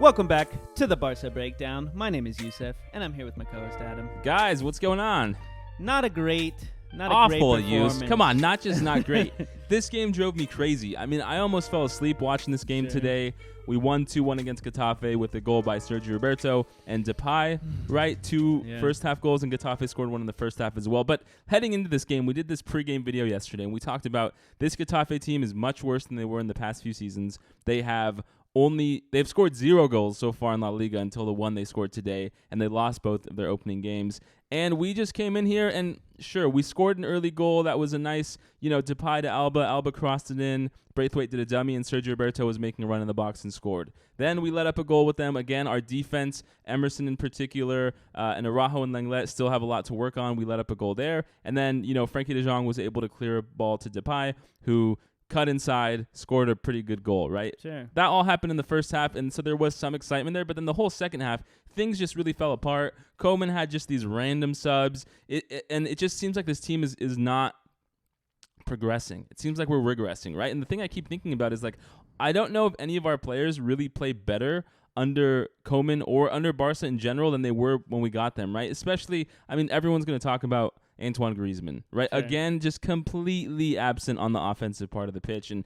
Welcome back to the Barca Breakdown. My name is Yusuf, and I'm here with my co-host Adam. Guys, what's going on? Not a great Use. Come on, not just not great. This game drove me crazy. I mean, I almost fell asleep watching this game today. We won 2-1 against Getafe with a goal by Sergi, Roberto, and Depay, right? Two first-half goals, and Getafe scored one in the first half as well. But heading into this game, we did this pregame video yesterday, and we talked about this Getafe team is much worse than they were in the past few seasons. They've scored 0 goals so far in La Liga until the one they scored today, and they lost both of their opening games. And we just came in here, and sure, we scored an early goal. That was a nice, Depay to Alba. Alba crossed it in. Braithwaite did a dummy, and Sergi Roberto was making a run in the box and scored. Then we let up a goal with them. Again, our defense, Emerson in particular, and Araujo and Lenglet still have a lot to work on. We let up a goal there. And then, Frankie de Jong was able to clear a ball to Depay, who cut inside, scored a pretty good goal, right? Sure. That all happened in the first half, and so there was some excitement there. But then the whole second half, things just really fell apart. Koeman had just these random subs, and it just seems like this team is not progressing. It seems like we're regressing, right? And the thing I keep thinking about is, I don't know if any of our players really play better under Koeman or under Barca in general than they were when we got them, right? Especially, everyone's going to talk about Antoine Griezmann, right? Sure. Again, just completely absent on the offensive part of the pitch. And,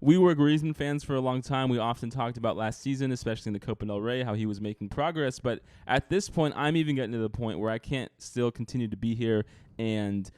we were Griezmann fans for a long time. We often talked about last season, especially in the Copa del Rey, how he was making progress. But at this point, I'm even getting to the point where I can't still continue to be here and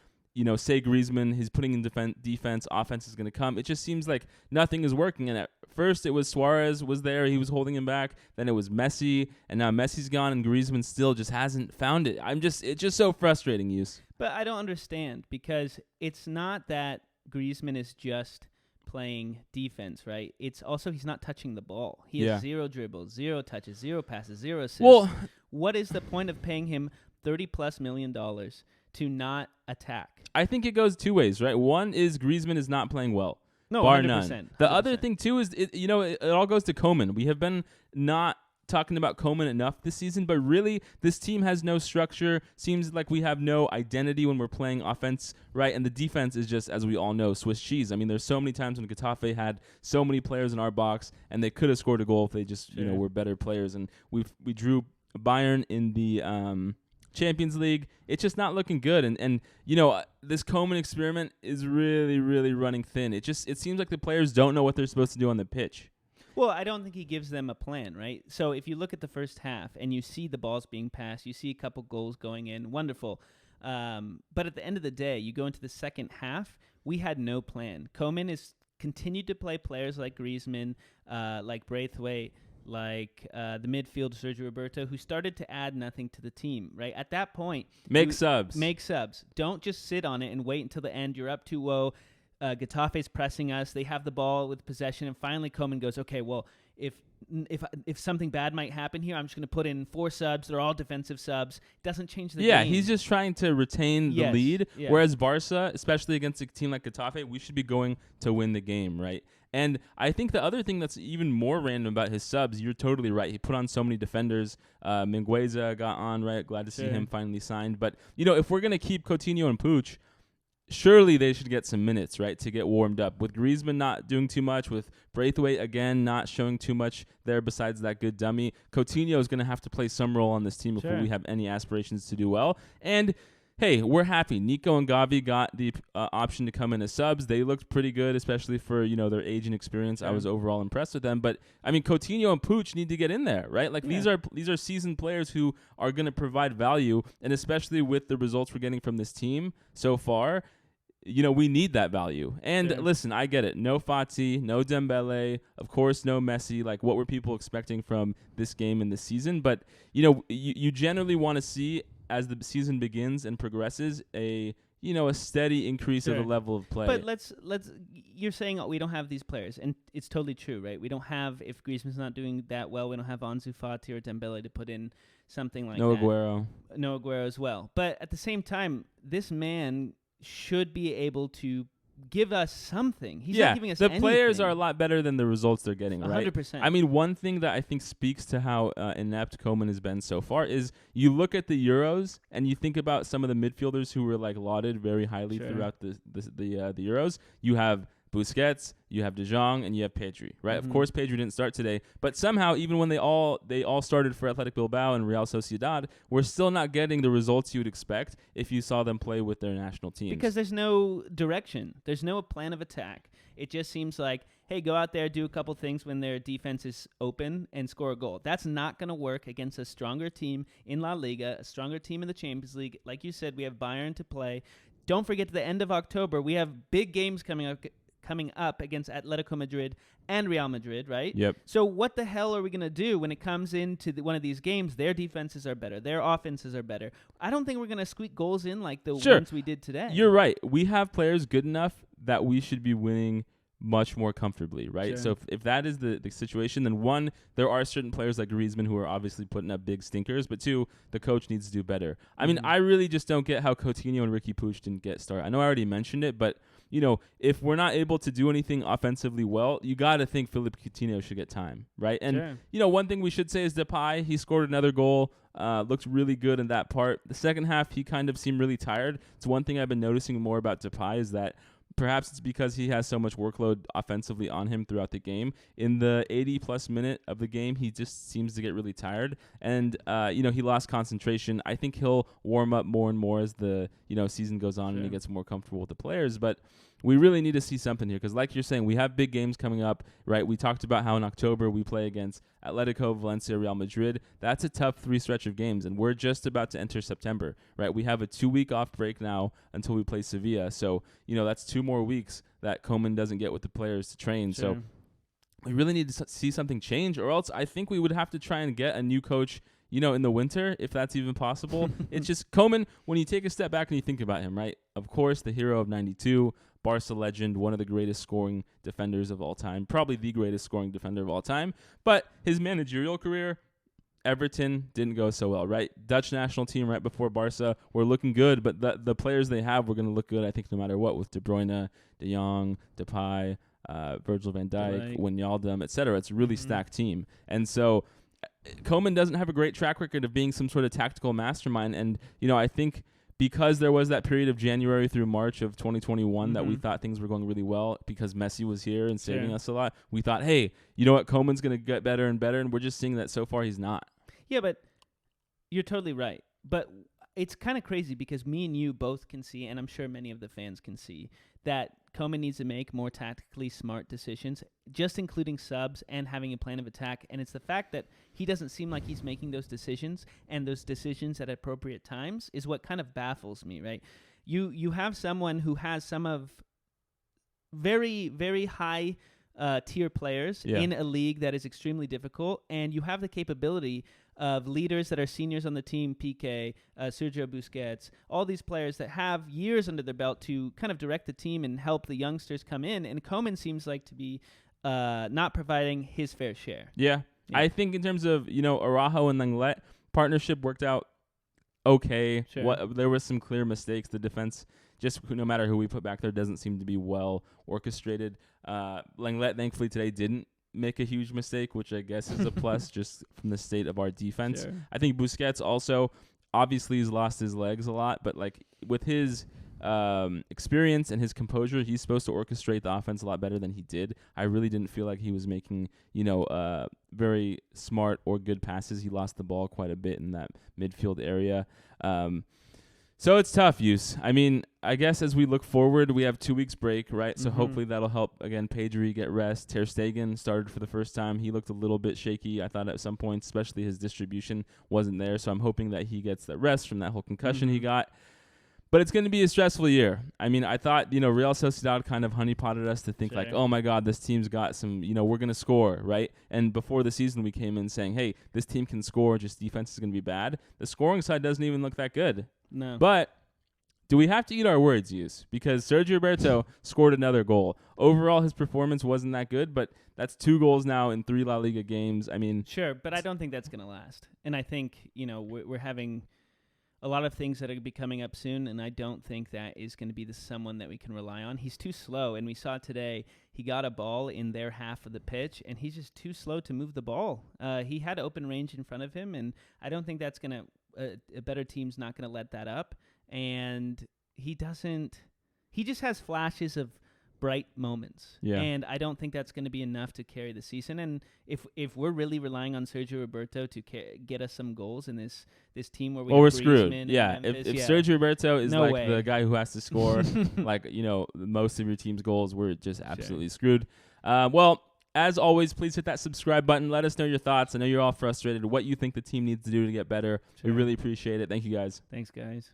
say Griezmann, he's putting in defense, offense is going to come. It just seems like nothing is working. And at first it was Suarez was there, he was holding him back. Then it was Messi, and now Messi's gone, and Griezmann still just hasn't found it. It's just so frustrating, Yus. But I don't understand, because it's not that Griezmann is just playing defense, right? It's also he's not touching the ball. He has 0 dribbles, 0 touches, 0 passes, 0 assists. Well, what is the point of paying him $30+ million to not attack? I think it goes two ways, right? One is Griezmann is not playing well. No, bar 100%, none. 100%. The other thing, too, is, it all goes to Koeman. We have been not talking about Koeman enough this season, but really this team has no structure. Seems like we have no identity when we're playing offense, right? And the defense is just, as we all know, Swiss cheese. There's so many times when Getafe had so many players in our box, and they could have scored a goal if they just, were better players. And we drew Bayern in the Champions League. It's just not looking good. And this Koeman experiment is really, really running thin. It seems like the players don't know what they're supposed to do on the pitch. Well, I don't think he gives them a plan, right? So if you look at the first half and you see the balls being passed, you see a couple goals going in, wonderful. But at the end of the day, you go into the second half, we had no plan. Koeman has continued to play players like Griezmann, like Braithwaite, like the midfield Sergi Roberto, who started to add nothing to the team, right? At that point, Make subs. Don't just sit on it and wait until the end. You're up 2-0. Getafe's pressing us. They have the ball with possession, and finally Koeman goes, okay, well, if something bad might happen here, I'm just going to put in 4 subs. They're all defensive subs. Doesn't change the game. Yeah, he's just trying to retain the lead, whereas Barca, especially against a team like Getafe, we should be going to win the game, right? And I think the other thing that's even more random about his subs, you're totally right. He put on so many defenders. Mingueza got on, right? Glad to see him finally signed. But, if we're going to keep Coutinho and Puig, surely they should get some minutes, right, to get warmed up. With Griezmann not doing too much, with Braithwaite, again, not showing too much there besides that good dummy, Coutinho is going to have to play some role on this team before we have any aspirations to do well. And, hey, we're happy. Nico and Gavi got the option to come in as subs. They looked pretty good, especially for, their age and experience. I was overall impressed with them. But, Coutinho and Puig need to get in there, right? These are seasoned players who are going to provide value, and especially with the results we're getting from this team so far, we need that value. And listen, I get it. No Fati, no Dembele, of course, no Messi. What were people expecting from this game and this season? But, you generally want to see, as the season begins and progresses, a steady increase of the level of play. But let's you're saying we don't have these players, and it's totally true, right? We don't have, if Griezmann's not doing that well, we don't have Ansu Fati or Dembele to put in something like no that. No Aguero as well. But at the same time, this man should be able to give us something. He's not giving us anything. The players are a lot better than the results they're getting, right? 100%. One thing that I think speaks to how inept Koeman has been so far is you look at the Euros and you think about some of the midfielders who were lauded very highly throughout the Euros. You have Busquets, you have De Jong, and you have Pedri, right? Mm-hmm. Of course, Pedri didn't start today, but somehow, even when they all started for Athletic Bilbao and Real Sociedad, we're still not getting the results you would expect if you saw them play with their national teams. Because there's no direction. There's no plan of attack. It just seems like, hey, go out there, do a couple things when their defense is open and score a goal. That's not going to work against a stronger team in La Liga, a stronger team in the Champions League. Like you said, we have Bayern to play. Don't forget, to the end of October, we have big games coming up against Atletico Madrid and Real Madrid, right? Yep. So what the hell are we going to do when it comes into one of these games? Their defenses are better. Their offenses are better. I don't think we're going to squeak goals in like the ones we did today. You're right. We have players good enough that we should be winning much more comfortably, right? Sure. So if that is the situation, then one, there are certain players like Griezmann who are obviously putting up big stinkers, but two, the coach needs to do better. I mean, I really just don't get how Coutinho and Ricky Puig didn't get started. I know I already mentioned it, but you know, if we're not able to do anything offensively well, you got to think Philippe Coutinho should get time, right? And you know, one thing we should say is Depay, he scored another goal, looked really good in that part. The second half, he kind of seemed really tired. It's one thing I've been noticing more about Depay is that perhaps it's because he has so much workload offensively on him throughout the game. In the 80-plus minute of the game, he just seems to get really tired. And, you know, he lost concentration. I think he'll warm up more and more as the, you know, season goes on and he gets more comfortable with the players. But we really need to see something here because, like you're saying, we have big games coming up, right? We talked about how in October we play against Atletico, Valencia, Real Madrid. That's a tough stretch of games, and we're just about to enter September, right? We have a 2-week off break now until we play Sevilla. So, you know, that's 2 more weeks that Koeman doesn't get with the players to train. So we really need to see something change, or else I think we would have to try and get a new coach, you know, in the winter, if that's even possible. It's just Koeman, when you take a step back and you think about him, right? Of course, the hero of 92, Barca legend, one of the greatest scoring defenders of all time, probably the greatest scoring defender of all time. But his managerial career, Everton didn't go so well, right? Dutch national team right before Barca were looking good, but the players they have were going to look good, I think, no matter what, with De Bruyne, De Jong, Depay, Virgil van Dijk, Wijnaldum, etc. It's a really stacked team. And so Koeman doesn't have a great track record of being some sort of tactical mastermind. And, you know, I think because there was that period of January through March of 2021 that we thought things were going really well because Messi was here and saving us a lot, we thought, hey, you know what, Koeman's going to get better and better, and we're just seeing that so far he's not. Yeah, but you're totally right. But it's kind of crazy because me and you both can see, and I'm sure many of the fans can see, that Koeman needs to make more tactically smart decisions, just including subs and having a plan of attack. And it's the fact that he doesn't seem like he's making those decisions, and those decisions at appropriate times is what kind of baffles me, right? You have someone who has some of very, very high tier players in a league that is extremely difficult, and you have the capability of leaders that are seniors on the team, Piqué, Sergio Busquets, all these players that have years under their belt to kind of direct the team and help the youngsters come in, and Koeman seems like to be not providing his fair share. Yeah. I think in terms of, you know, Araujo and Lenglet, partnership worked out okay. There were some clear mistakes. The defense, just no matter who we put back there, doesn't seem to be well orchestrated. Lenglet, thankfully, today didn't make a huge mistake, which I guess is a plus just from the state of our defense. I think Busquets also obviously has lost his legs a lot, but like with his experience and his composure, he's supposed to orchestrate the offense a lot better than he did. I really didn't feel like he was making, you know, very smart or good passes. He lost the ball quite a bit in that midfield area. So it's tough, Yus. I mean, I guess as we look forward, we have 2 weeks break, right? So hopefully that'll help, again, Pedri get rest. Ter Stegen started for the first time. He looked a little bit shaky, I thought, at some points, especially his distribution wasn't there. So I'm hoping that he gets the rest from that whole concussion he got. But it's going to be a stressful year. I mean, I thought, you know, Real Sociedad kind of honeypotted us to think like, oh, my God, this team's got some, you know, we're going to score, right? And before the season, we came in saying, hey, this team can score, just defense is going to be bad. The scoring side doesn't even look that good. No. But do we have to eat our words, Yus? Because Sergi Roberto scored another goal. Overall, his performance wasn't that good, but that's 2 goals now in 3 La Liga games. I mean, sure, but I don't think that's going to last. And I think, you know, we're having a lot of things that are going to be coming up soon, and I don't think that is going to be someone that we can rely on. He's too slow, and we saw today he got a ball in their half of the pitch, and he's just too slow to move the ball. He had open range in front of him, and I don't think that's going to a better team's not going to let that up. And he just has flashes of bright moments. Yeah. And I don't think that's going to be enough to carry the season. And if we're really relying on Sergio Roberto to get us some goals in this team where we're screwed. Yeah. Memphis, If Sergio Roberto is no way. the guy who has to score like, most of your team's goals, we're just absolutely screwed. Well, as always, please hit that subscribe button. Let us know your thoughts. I know you're all frustrated. What you think the team needs to do to get better. We really appreciate it. Thank you, guys. Thanks, guys.